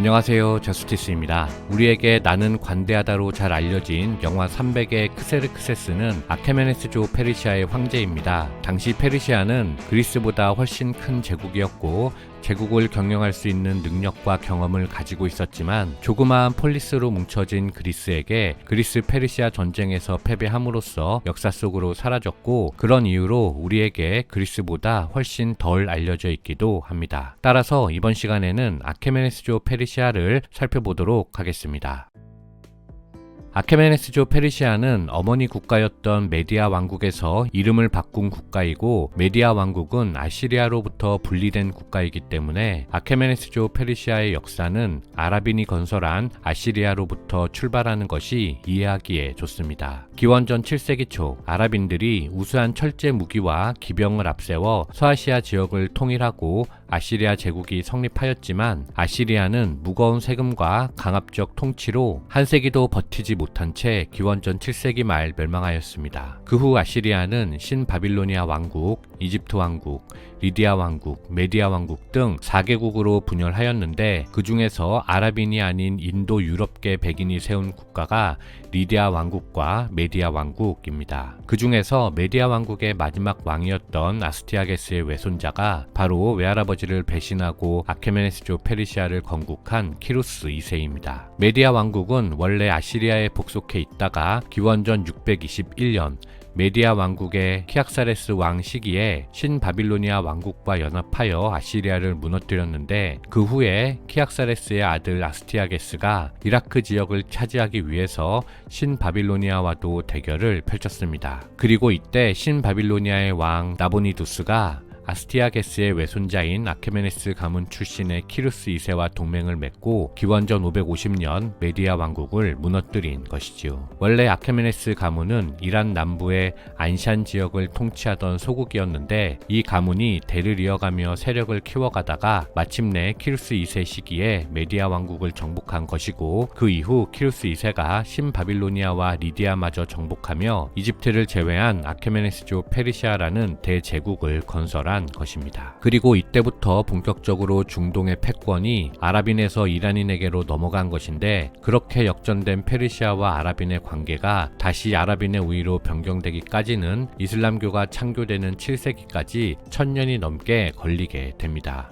안녕하세요, 저스티스입니다. 우리에게 나는 관대하다로 잘 알려진 영화 300의 크세르크세스는 아케메네스조 페르시아의 황제입니다. 당시 페르시아는 그리스보다 훨씬 큰 제국이었고 제국을 경영할 수 있는 능력과 경험을 가지고 있었지만 조그마한 폴리스로 뭉쳐진 그리스에게 그리스 페르시아 전쟁에서 패배함으로써 역사 속으로 사라졌고, 그런 이유로 우리에게 그리스보다 훨씬 덜 알려져 있기도 합니다. 따라서 이번 시간에는 아케메네스조 페르시아를 살펴보도록 하겠습니다. 아케메네스조 페르시아는 어머니 국가였던 메디아 왕국에서 이름을 바꾼 국가이고, 메디아 왕국은 아시리아로부터 분리된 국가이기 때문에 아케메네스조 페르시아의 역사는 아랍인이 건설한 아시리아로부터 출발하는 것이 이해하기에 좋습니다. 기원전 7세기 초 아랍인들이 우수한 철제 무기와 기병을 앞세워 서아시아 지역을 통일하고 아시리아 제국이 성립하였지만, 아시리아는 무거운 세금과 강압적 통치로 한 세기도 버티지 못한 채 기원전 7세기 말 멸망하였습니다. 그 후 아시리아는 신바빌로니아 왕국, 이집트 왕국, 리디아 왕국, 메디아 왕국 등 4개국으로 분열하였는데, 그 중에서 아랍인이 아닌 인도 유럽계 백인이 세운 국가가 리디아 왕국과 메디아 왕국입니다. 그 중에서 메디아 왕국의 마지막 왕이었던 아스티아게스의 외손자가 바로 외할아버지를 배신하고 아케메네스조 페르시아를 건국한 키루스 2세입니다. 메디아 왕국은 원래 아시리아에 복속해 있다가 기원전 621년 메디아 왕국의 키악사레스 왕 시기에 신바빌로니아 왕국과 연합하여 아시리아를 무너뜨렸는데, 그 후에 키악사레스의 아들 아스티아게스가 이라크 지역을 차지하기 위해서 신바빌로니아와도 대결을 펼쳤습니다. 그리고 이때 신바빌로니아의 왕 나보니두스가 아스티아게스의 외손자인 아케메네스 가문 출신의 키루스 2세와 동맹을 맺고 기원전 550년 메디아 왕국을 무너뜨린 것이지요. 원래 아케메네스 가문은 이란 남부의 안샨 지역을 통치하던 소국이었는데, 이 가문이 대를 이어가며 세력을 키워가다가 마침내 키루스 2세 시기에 메디아 왕국을 정복한 것이고, 그 이후 키루스 2세가 신바빌로니아와 리디아마저 정복하며 이집트를 제외한 아케메네스조 페르시아라는 대제국을 건설한 것입니다. 그리고 이때부터 본격적으로 중동의 패권이 아랍인에서 이란인에게로 넘어간 것인데, 그렇게 역전된 페르시아와 아랍인의 관계가 다시 아랍인의 우위로 변경되기까지는 이슬람교가 창교되는 7세기까지 1000년이 넘게 걸리게 됩니다.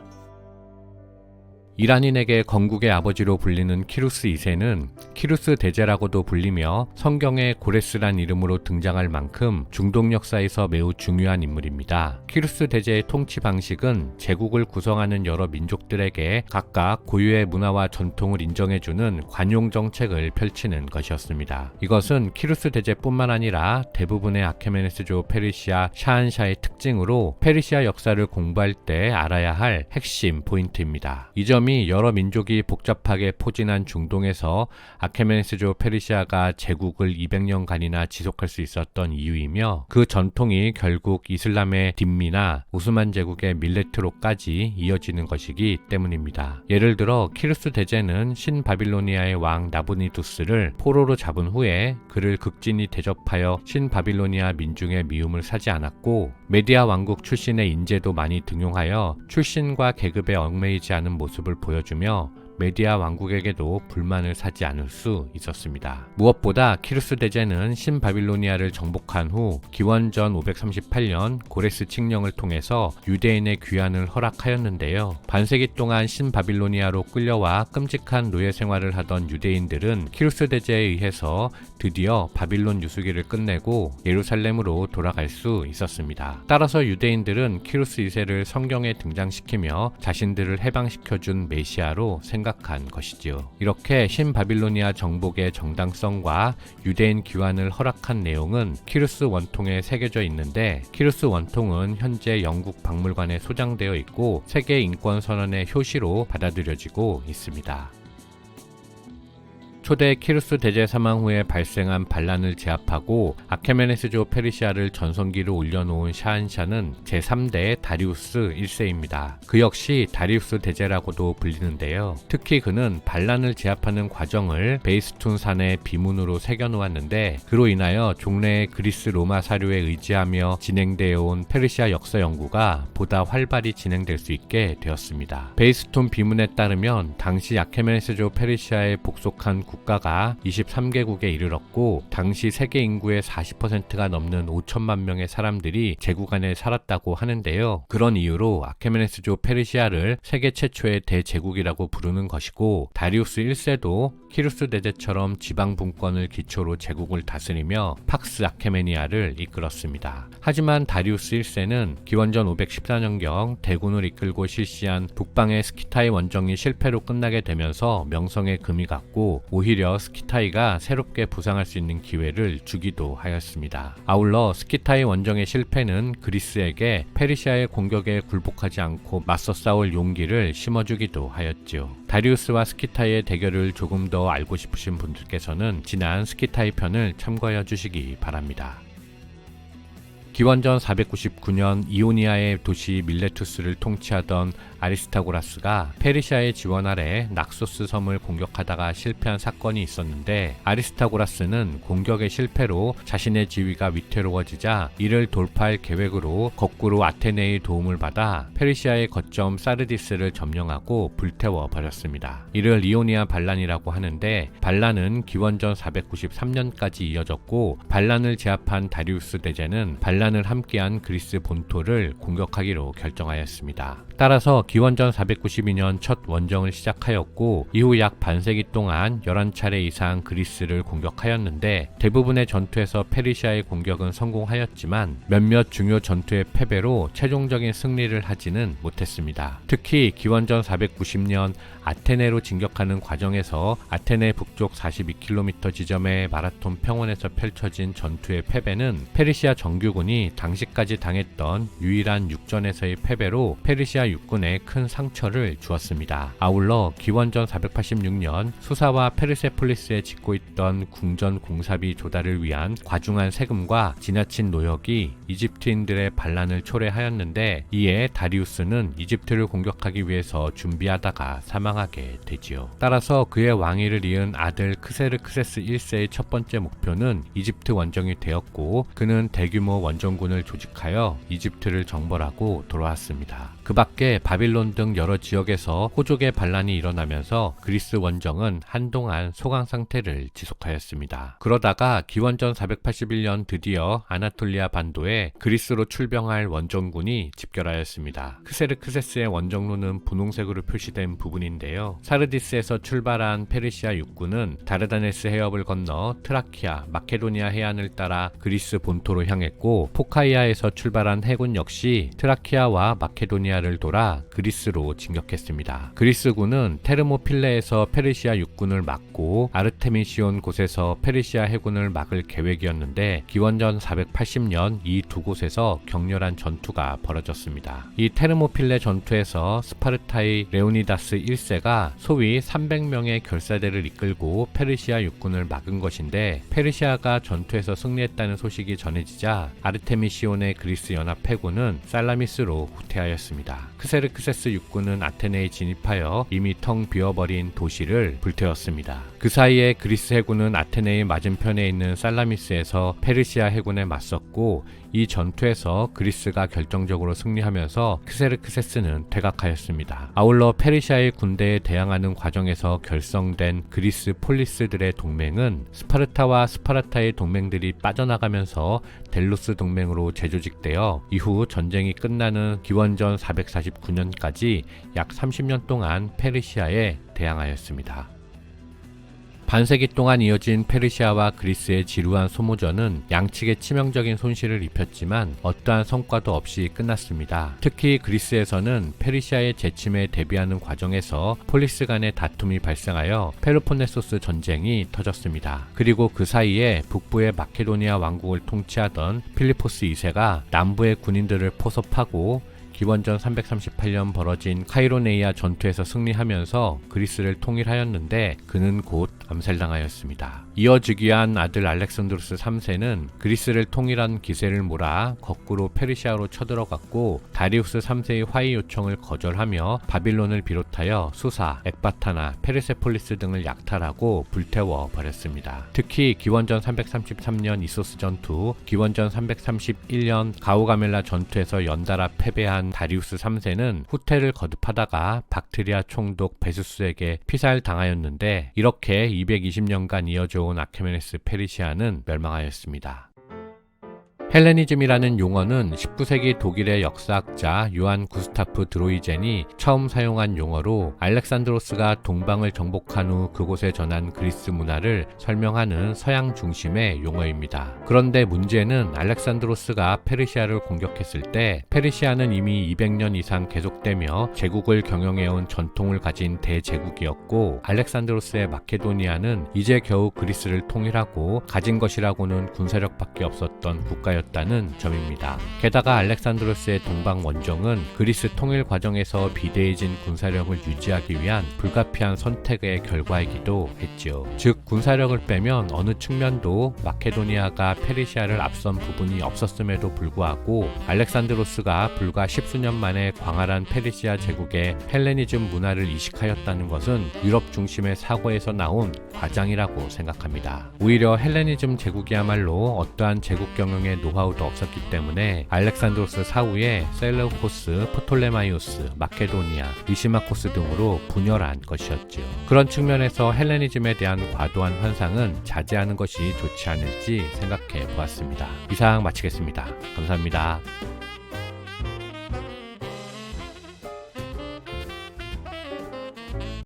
이란인에게 건국의 아버지로 불리는 키루스 2세는 키루스 대제라고도 불리며 성경에 고레스란 이름으로 등장할 만큼 중동 역사에서 매우 중요한 인물입니다. 키루스 대제의 통치 방식은 제국을 구성하는 여러 민족들에게 각각 고유의 문화와 전통을 인정해주는 관용 정책을 펼치는 것이었습니다. 이것은 키루스 대제뿐만 아니라 대부분의 아케메네스조 페르시아 샤한샤의 특징으로 페르시아 역사를 공부할 때 알아야 할 핵심 포인트입니다. 이 점이 여러 민족이 복잡하게 포진한 중동에서 아케메네스조 페르시아가 제국을 200년간이나 지속할 수 있었던 이유이며, 그 전통이 결국 이슬람의 딘미나 오스만 제국의 밀레트로까지 이어지는 것이기 때문입니다. 예를 들어 키루스 대제는 신바빌로니아의 왕 나부니두스를 포로로 잡은 후에 그를 극진히 대접하여 신바빌로니아 민중의 미움을 사지 않았고, 메디아 왕국 출신의 인재도 많이 등용하여 출신과 계급에 얽매이지 않은 모습을 보여주며 메디아 왕국에게도 불만을 사지 않을 수 있었습니다. 무엇보다 키루스 대제는 신바빌로니아를 정복한 후 기원전 538년 고레스 칙령을 통해서 유대인의 귀환을 허락하였는데요. 반세기 동안 신바빌로니아로 끌려와 끔찍한 노예 생활을 하던 유대인들은 키루스 대제에 의해서 드디어 바빌론 유수기를 끝내고 예루살렘으로 돌아갈 수 있었습니다. 따라서 유대인들은 키루스 2세를 성경에 등장시키며 자신들을 해방시켜준 메시아로 생각한 것이지요. 이렇게 신바빌로니아 정복의 정당성과 유대인 귀환을 허락한 내용은 키루스 원통에 새겨져 있는데, 키루스 원통은 현재 영국 박물관에 소장되어 있고 세계 인권 선언의 효시로 받아들여지고 있습니다. 초대 키루스 대제 사망 후에 발생한 반란을 제압하고 아케메네스조 페르시아를 전성기로 올려놓은 샤한샤는 제3대 다리우스 1세입니다. 그 역시 다리우스 대제라고도 불리는데요. 특히 그는 반란을 제압하는 과정을 베이스툰 산의 비문으로 새겨놓았는데 그로 인하여 종래의 그리스 로마 사료에 의지하며 진행되어 온 페르시아 역사 연구가 보다 활발히 진행될 수 있게 되었습니다. 베이스툰 비문에 따르면 당시 아케메네스조 페르시아에 복속한 국가가 23개국에 이르렀고 당시 세계 인구의 40%가 넘는 5천만 명의 사람들이 제국 안에 살았다고 하는데요. 그런 이유로 아케메네스조 페르시아를 세계 최초의 대제국이라고 부르는 것이고 다리우스 1세도 키루스 대제처럼 지방 분권을 기초로 제국을 다스리며 팍스 아케메니아를 이끌었습니다. 하지만 다리우스 1세는 기원전 514년경 대군을 이끌고 실시한 북방의 스키타이 원정이 실패로 끝나게 되면서 명성에 금이 갔고 오히려 스키타이가 새롭게 부상할 수 있는 기회를 주기도 하였습니다. 아울러 스키타이 원정의 실패는 그리스에게 페르시아의 공격에 굴복하지 않고 맞서 싸울 용기를 심어주기도 하였지요. 다리우스와 스키타이의 대결을 조금 더 알고 싶으신 분들께서는 지난 스키타이 편을 참고하여 주시기 바랍니다. 기원전 499년 이오니아의 도시 밀레투스를 통치하던 아리스타고라스가 페르시아의 지원 아래 낙소스 섬을 공격하다가 실패한 사건이 있었는데 아리스타고라스는 공격의 실패로 자신의 지위가 위태로워지자 이를 돌파할 계획으로 거꾸로 아테네의 도움을 받아 페르시아의 거점 사르디스를 점령하고 불태워 버렸습니다. 이를 이오니아 반란이라고 하는데 반란은 기원전 493년까지 이어졌고 반란을 제압한 다리우스 대제는 반란을 함께한 그리스 본토를 공격하기로 결정하였습니다. 따라서 기원전 492년 첫 원정을 시작하였고 이후 약 반세기 동안 11차례 이상 그리스를 공격하였는데 대부분의 전투에서 페르시아의 공격은 성공하였지만 몇몇 중요 전투의 패배로 최종적인 승리를 하지는 못했습니다. 특히 기원전 490년 아테네로 진격하는 과정에서 아테네 북쪽 42km 지점의 마라톤 평원에서 펼쳐진 전투의 패배는 페르시아 정규군이 당시까지 당했던 유일한 육전에서의 패배로 페르시아 육군에 큰 상처를 주었습니다. 아울러 기원전 486년 수사와 페르세폴리스에 짓고 있던 궁전 공사비 조달을 위한 과중한 세금과 지나친 노역이 이집트인들의 반란을 초래하였는데 이에 다리우스는 이집트를 공격하기 위해서 준비하다가 사망하게 되지요. 따라서 그의 왕위를 이은 아들 크세르크세스 1세의 첫 번째 목표는 이집트 원정이 되었고 그는 대규모 원정군을 조직하여 이집트를 정벌하고 돌아왔습니다. 그 밖에 바빌론 등 여러 지역에서 호족의 반란이 일어나면서 그리스 원정은 한동안 소강 상태를 지속하였습니다. 그러다가 기원전 481년 드디어 아나톨리아 반도에 그리스로 출병할 원정군이 집결하였습니다. 크세르크세스의 원정로는 분홍색으로 표시된 부분인데요. 사르디스에서 출발한 페르시아 육군은 다르다네스 해협을 건너 트라키아, 마케도니아 해안을 따라 그리스 본토로 향했고 포카이아에서 출발한 해군 역시 트라키아와 마케도니아를 돌아 그리스로 진격했습니다. 그리스군은 테르모필레에서 페르시아 육군을 막고 아르테미시온 곳에서 페르시아 해군을 막을 계획이었는데 기원전 480년 이 두 곳에서 격렬한 전투가 벌어졌습니다. 이 테르모필레 전투에서 스파르타의 레오니다스 1세가 소위 300명의 결사대를 이끌고 페르시아 육군을 막은 것인데 페르시아가 전투에서 승리했다는 소식이 전해지자 아르테미시온의 그리스 연합 해군은 살라미스로 후퇴하였습니다. 크세르크세스 육군은 아테네에 진입하여 이미 텅 비어버린 도시를 불태웠습니다. 그 사이에 그리스 해군은 아테네의 맞은편에 있는 살라미스에서 페르시아 해군에 맞섰고 이 전투에서 그리스가 결정적으로 승리하면서 크세르크세스는 퇴각하였습니다. 아울러 페르시아의 군대에 대항하는 과정에서 결성된 그리스 폴리스들의 동맹은 스파르타와 스파르타의 동맹들이 빠져나가면서 델루스 동맹으로 재조직되어 이후 전쟁이 끝나는 기원전 449년까지 약 30년 동안 페르시아에 대항하였습니다. 반세기 동안 이어진 페르시아와 그리스의 지루한 소모전은 양측에 치명적인 손실을 입혔지만 어떠한 성과도 없이 끝났습니다. 특히 그리스에서는 페르시아의 재침에 대비하는 과정에서 폴리스 간의 다툼이 발생하여 펠로폰네소스 전쟁이 터졌습니다. 그리고 그 사이에 북부의 마케도니아 왕국을 통치하던 필리포스 2세가 남부의 군인들을 포섭하고 기원전 338년 벌어진 카이로네이아 전투에서 승리하면서 그리스를 통일하였는데 그는 곧 암살당하였습니다. 이어 즉위한 아들 알렉산드로스 3세는 그리스를 통일한 기세를 몰아 거꾸로 페르시아로 쳐들어갔고 다리우스 3세의 화해 요청을 거절하며 바빌론을 비롯하여 수사, 엑바타나, 페르세폴리스 등을 약탈하고 불태워 버렸습니다. 특히 기원전 333년 이소스 전투, 기원전 331년 가우가멜라 전투에서 연달아 패배한 다리우스 3세는 후퇴를 거듭하다가 박트리아 총독 베수스에게 피살당하였는데 이렇게 220년간 이어져온 아케메네스 페르시아는 멸망하였습니다. 헬레니즘이라는 용어는 19세기 독일의 역사학자 요한 구스타프 드로이젠이 처음 사용한 용어로 알렉산드로스가 동방을 정복한 후 그곳에 전한 그리스 문화를 설명하는 서양 중심의 용어입니다. 그런데 문제는 알렉산드로스가 페르시아를 공격했을 때 페르시아는 이미 200년 이상 계속되며 제국을 경영해온 전통을 가진 대제국이었고 알렉산드로스의 마케도니아는 이제 겨우 그리스를 통일하고 가진 것이라고는 군사력밖에 없었던 국가였습니다. 다는 점입니다. 게다가 알렉산드로스의 동방 원정은 그리스 통일 과정에서 비대해진 군사력을 유지하기 위한 불가피한 선택의 결과이기도 했죠. 즉 군사력을 빼면 어느 측면도 마케도니아가 페르시아를 앞선 부분이 없었음에도 불구하고 알렉산드로스가 불과 10수년 만에 광활한 페르시아 제국에 헬레니즘 문화를 이식하였다는 것은 유럽 중심의 사고에서 나온 과장이라고 생각합니다. 오히려 헬레니즘 제국이야말로 어떠한 제국 경영의 노하우도 없었기 때문에 알렉산드로스 사후에 셀레우코스, 프톨레마이오스, 마케도니아, 리시마코스 등으로 분열한 것이었죠. 그런 측면에서 헬레니즘에 대한 과도한 환상은 자제하는 것이 좋지 않을지 생각해 보았습니다. 이상 마치겠습니다. 감사합니다.